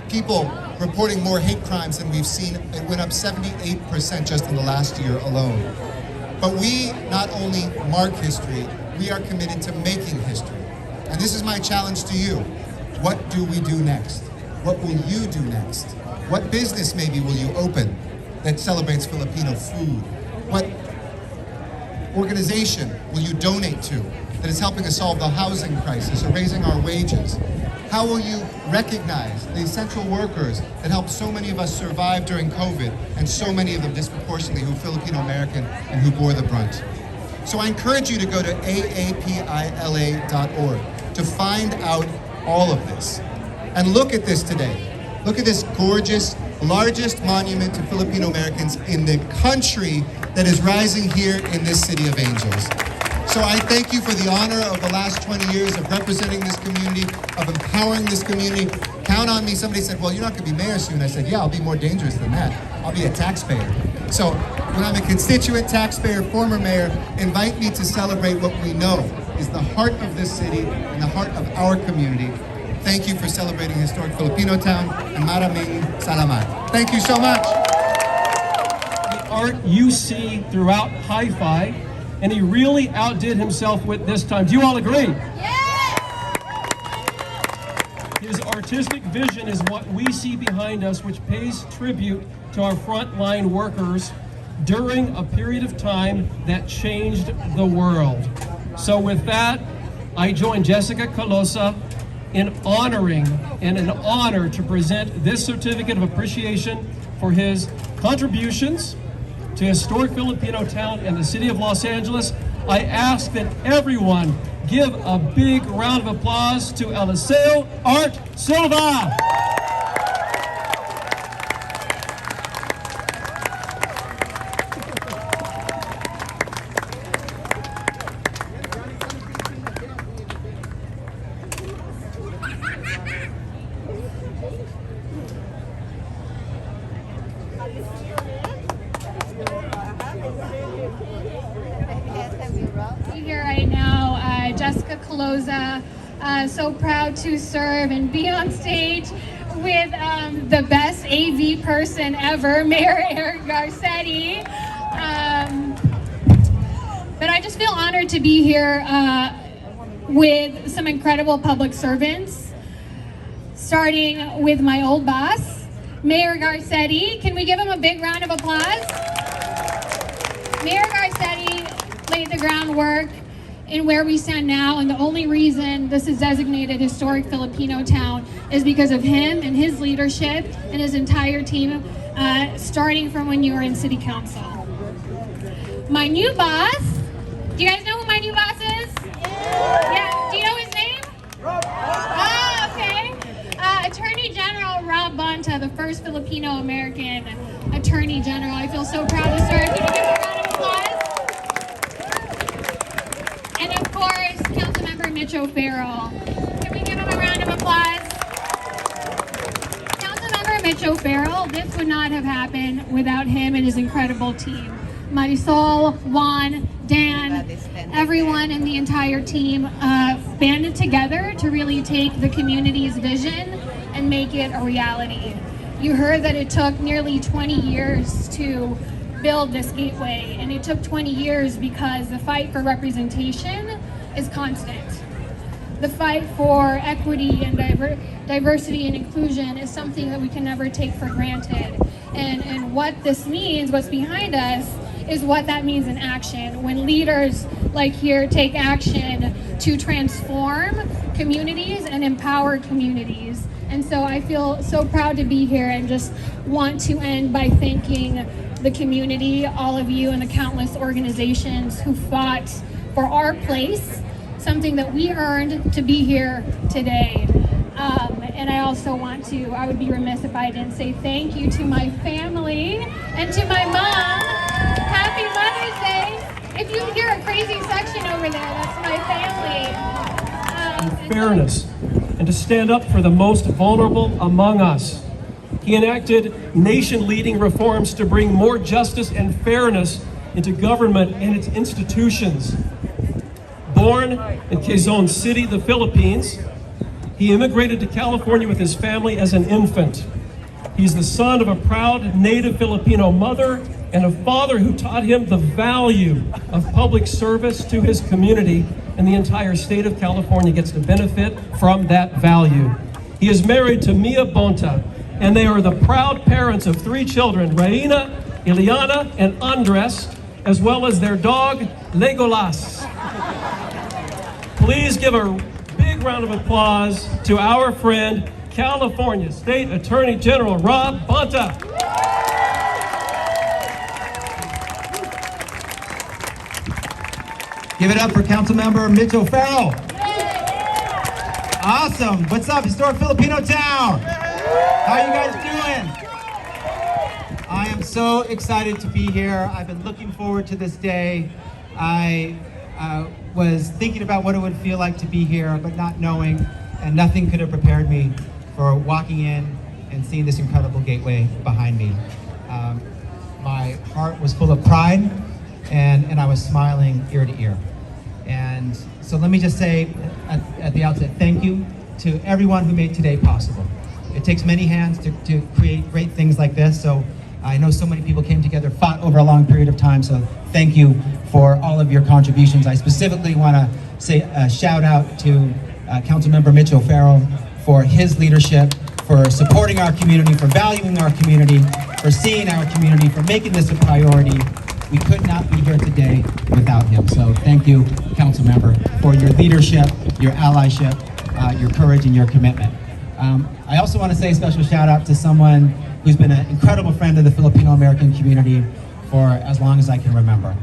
people reporting more hate crimes than we've seen. It went up 78% just in the last year alone. But we not only mark history, we are committed to making history. And this is my challenge to you. What do we do next? What will you do next? What business maybe will you open that celebrates Filipino food? What organization will you donate to that is helping us solve the housing crisis or raising our wages? How will you recognize the essential workers that helped so many of us survive during COVID, and so many of them disproportionately who are Filipino American and who bore the brunt? So I encourage you to go to aapila.org to find out all of this. And look at this today. Look at this gorgeous, largest monument to Filipino Americans in the country that is rising here in this city of angels. So I thank you for the honor of the last 20 years of representing this community, of empowering this community. Count on me. Somebody said, well, you're not going to be mayor soon. I said, yeah, I'll be more dangerous than that. I'll be a taxpayer. So when I'm a constituent taxpayer, former mayor, invite me to celebrate what we know is the heart of this city and the heart of our community. Thank you for celebrating Historic Filipinotown, and maraming salamat. Thank you so much. The art you see throughout Hi-Fi, and he really outdid himself with this time. Do you all agree? Yes! His artistic vision is what we see behind us, which pays tribute to our frontline workers during a period of time that changed the world. So with that, I join Jessica Calosa in honoring and an honor to present this certificate of appreciation for his contributions to Historic Filipinotown and the city of Los Angeles. I ask that everyone give a big round of applause to Eliseo Art Silva. Here right now, Jessica Calosa, so proud to serve and be on stage with the best AV person ever, Mayor Eric Garcetti. But I just feel honored to be here with some incredible public servants, starting with my old boss, Mayor Garcetti. Can we give him a big round of applause? Mayor Garcetti laid the groundwork in where we stand now, and the only reason this is designated Historic Filipinotown is because of him and his leadership and his entire team, starting from when you were in City Council. My new boss, do you guys know who my new boss is? Yeah, do you know his name? Oh, okay. Attorney General Rob Bonta, the first Filipino-American Attorney General. I feel so proud to serve. Can you give him a round of applause? And of course, Councilmember Mitch O'Farrell. Can we give him a round of applause? Councilmember Mitch O'Farrell, this would not have happened without him and his incredible team. Marisol, Juan, Dan, everyone in the entire team banded together to really take the community's vision and make it a reality. You heard that it took nearly 20 years to build this gateway, and it took 20 years because the fight for representation is constant. The fight for equity and diversity and inclusion is something that we can never take for granted. And what this means, what's behind us, is what that means in action. When leaders like here take action to transform communities and empower communities. And so I feel so proud to be here, and just want to end by thanking the community, all of you, and the countless organizations who fought for our place, something that we earned to be here today. And I also want to, I would be remiss if I didn't say thank you to my family and to my mom. Happy Mother's Day. If you hear a crazy section over there, that's my family. Fairness, and to stand up for the most vulnerable among us. He enacted nation-leading reforms to bring more justice and fairness into government and its institutions. Born in Quezon City, the Philippines, He immigrated to California with his family as an infant. He's the son of a proud native Filipino mother and a father who taught him the value of public service to his community, and the entire state of California gets to benefit from that value. He is married to Mia Bonta, and they are the proud parents of 3 children, Reina, Ileana, and Andres, as well as their dog, Legolas. Please give a big round of applause to our friend, California State Attorney General Rob Bonta. Give it up for Councilmember Mitch O'Farrell. Awesome. What's up, Historic Filipinotown? How are you guys doing? I am so excited to be here. I've been looking forward to this day. I was thinking about what it would feel like to be here, but not knowing, and nothing could have prepared me for walking in and seeing this incredible gateway behind me. My heart was full of pride, and I was smiling ear to ear. And so let me just say at the outset, thank you to everyone who made today possible. It takes many hands to create great things like this, so I know so many people came together, fought over a long period of time, so thank you for all of your contributions. I specifically want to say a shout out to Councilmember Mitch O'Farrell for his leadership, for supporting our community, for valuing our community, for seeing our community, for making this a priority. We could not be here today without him. So thank you, Councilmember, for your leadership, your allyship, your courage, and your commitment. I also want to say a special shout out to someone who's been an incredible friend of the Filipino American community for as long as I can remember.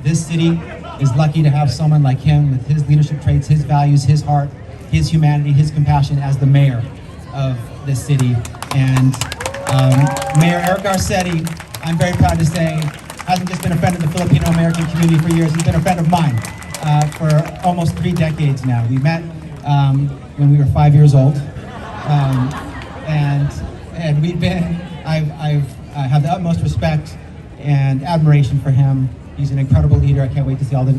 This city is lucky to have someone like him with his leadership traits, his values, his heart, his humanity, his compassion as the mayor of this city. And Mayor Eric Garcetti, I'm very proud to say, hasn't just been a friend of the Filipino American community for years, he's been a friend of mine for almost 3 decades now. We met when we were 5 years old. And we've been, I have the utmost respect and admiration for him. He's an incredible leader. I can't wait to see all the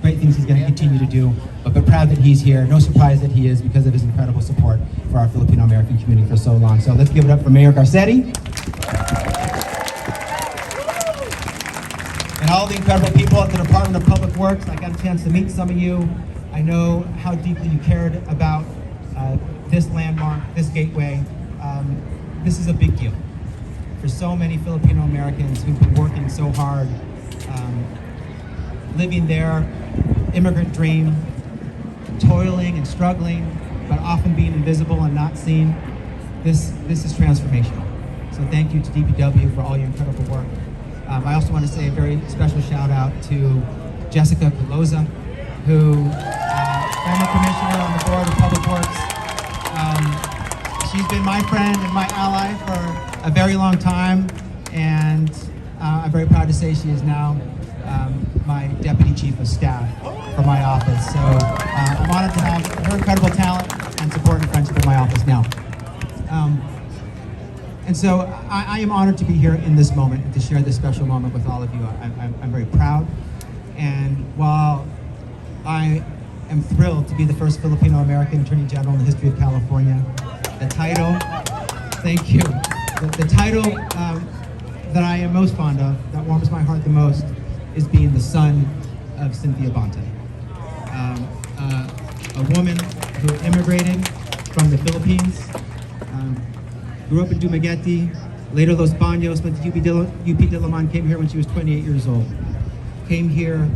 great things he's going to continue to do, but proud that he's here. No surprise that he is because of his incredible support for our Filipino American community for so long. So let's give it up for Mayor Garcetti. And all the incredible people at the Department of Public Works. I got a chance to meet some of you. I know how deeply you cared about this landmark, this gateway. This is a big deal for so many Filipino Americans who've been working so hard, living their immigrant dream, toiling and struggling, but often being invisible and not seen. This is transformational. So thank you to DPW for all your incredible work. I also want to say a very special shout out to Jessica Caloza, who, former commissioner on the Board of Public Works. She's been my friend and my ally for a very long time, and I'm very proud to say she is now my Deputy Chief of Staff for my office. So I'm honored to have her incredible talent and support and friendship in my office now. And so I am honored to be here in this moment and to share this special moment with all of you. I'm very proud. And while I am thrilled to be the first Filipino American Attorney General in the history of California, the title, thank you. The title that I am most fond of, that warms my heart the most, is being the son of Cynthia Bonta. A woman who immigrated from the Philippines, grew up in Dumaguete, later Los Baños, went to UP de la Man, came here when she was 28 years old. Came here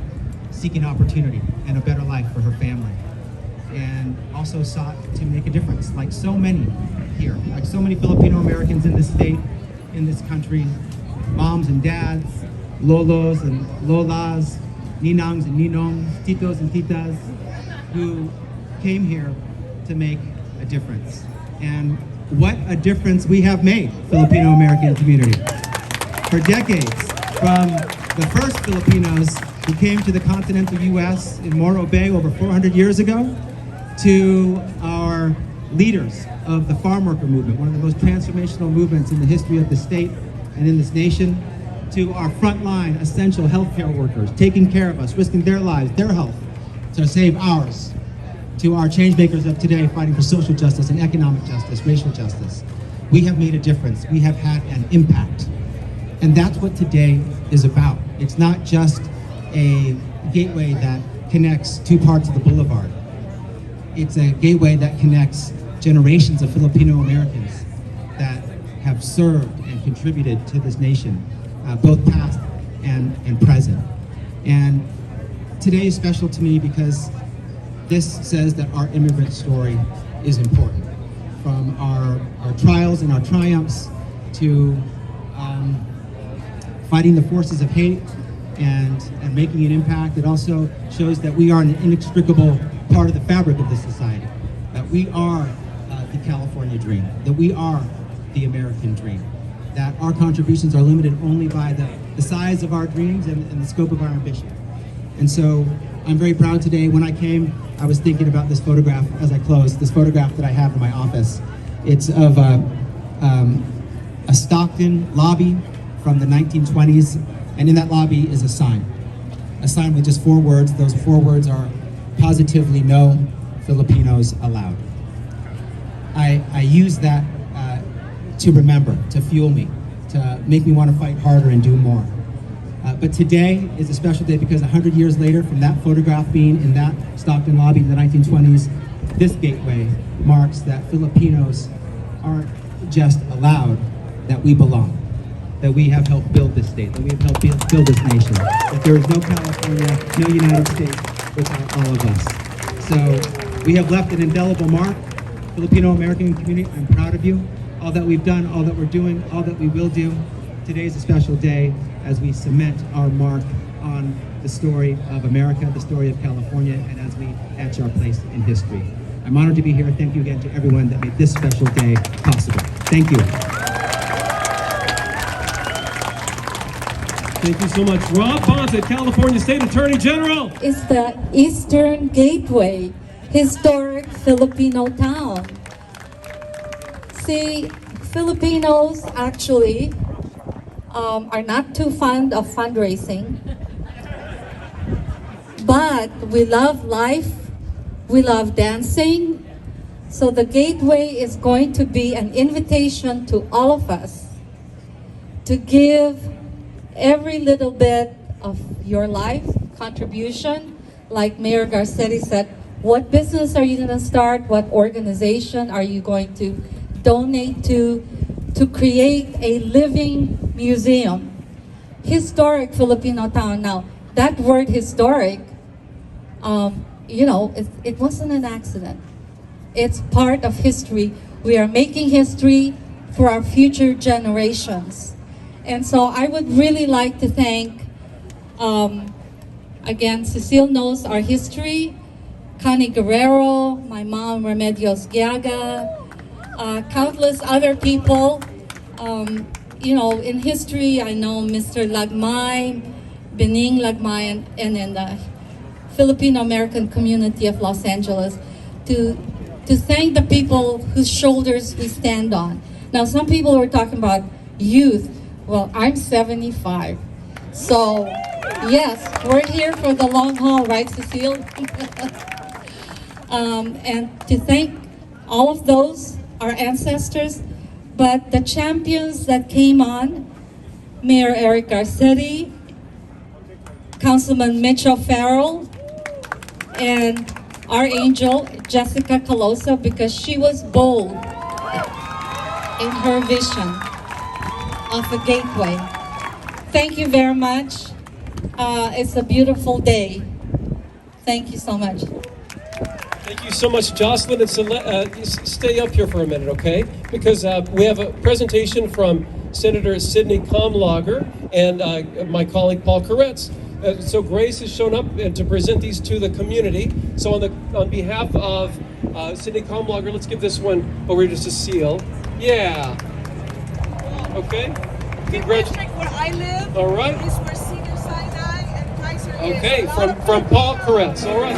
seeking opportunity and a better life for her family. And also sought to make a difference, like so many here, like so many Filipino Americans in this state, in this country, moms and dads, lolos and lolas, ninangs and ninongs, titos and titas, who came here to make a difference. And what a difference we have made, Filipino American community. For decades, from the first Filipinos who came to the continental US in Morro Bay over 400 years ago, to our leaders of the farm worker movement, one of the most transformational movements in the history of the state and in this nation, to our frontline essential healthcare workers, taking care of us, risking their lives, their health, to save ours, to our change makers of today fighting for social justice and economic justice, racial justice. We have made a difference. We have had an impact. And that's what today is about. It's not just a gateway that connects two parts of the boulevard. It's a gateway that connects generations of Filipino Americans that have served and contributed to this nation, both past and present. And today is special to me because this says that our immigrant story is important. From our trials and our triumphs to fighting the forces of hate and making an impact, it also shows that we are an inextricable part of the fabric of this society, that we are the California dream, that we are the American dream, that our contributions are limited only by the size of our dreams and the scope of our ambition. And so I'm very proud today. When I came, I was thinking about this photograph as I closed, this photograph that I have in my office. It's of a Stockton lobby from the 1920s, and in that lobby is a sign with just 4 words. Those 4 words are positively no Filipinos allowed. I use that to remember, to fuel me, to make me want to fight harder and do more. But today is a special day because 100 years later from that photograph being in that Stockton lobby in the 1920s, this gateway marks that Filipinos aren't just allowed, that we belong, that we have helped build this state, that we have helped build this nation, that there is no California, no United States without all of us. So we have left an indelible mark. Filipino American community, I'm proud of you. All that we've done, all that we're doing, all that we will do. Today is a special day as we cement our mark on the story of America, the story of California, and as we etch our place in history. I'm honored to be here. Thank you again to everyone that made this special day possible. Thank you. Thank you so much. Rob Ponset, California State Attorney General. Is the Eastern Gateway, Historic Filipinotown. See, Filipinos actually are not too fond of fundraising, but we love life, we love dancing, so the Gateway is going to be an invitation to all of us to give every little bit of your life contribution. Like Mayor Garcetti said, what business are you going to start? What organization are you going to donate to create a living museum? Historic Filipinotown. Now, that word historic, it wasn't an accident. It's part of history. We are making history for our future generations. And so I would really like to thank, again, Cecile knows our history, Connie Guerrero, my mom, Remedios Giaga, countless other people. In history, I know Mr. Lagmay, Bening Lagmay, and in the Filipino-American community of Los Angeles, to thank the people whose shoulders we stand on. Now, some people were talking about youth. Well, I'm 75. So, yes, we're here for the long haul, right, Cecile? And to thank all of those, our ancestors, but the champions that came on, Mayor Eric Garcetti, Councilman Mitchell Farrell, and our angel, Jessica Calosa, because she was bold in her vision of the Gateway. Thank you very much. It's a beautiful day. Thank you so much. Thank you so much, Jocelyn. Stay up here for a minute, okay? Because we have a presentation from Senator Sidney Kamlager and my colleague Paul Koretz. So Grace has shown up to present these to the community. So on behalf of Sidney Kamlager, let's give this one over to Cecile. Yeah. Okay. District where I live. All right. Is where Cedar Sinai and Kaiser is. Okay, from Paul Koretz. All right.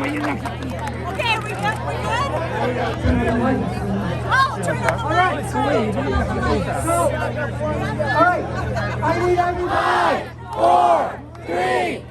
Okay, we good? Oh, turn on the lights. All right, I need everybody. 4, 3,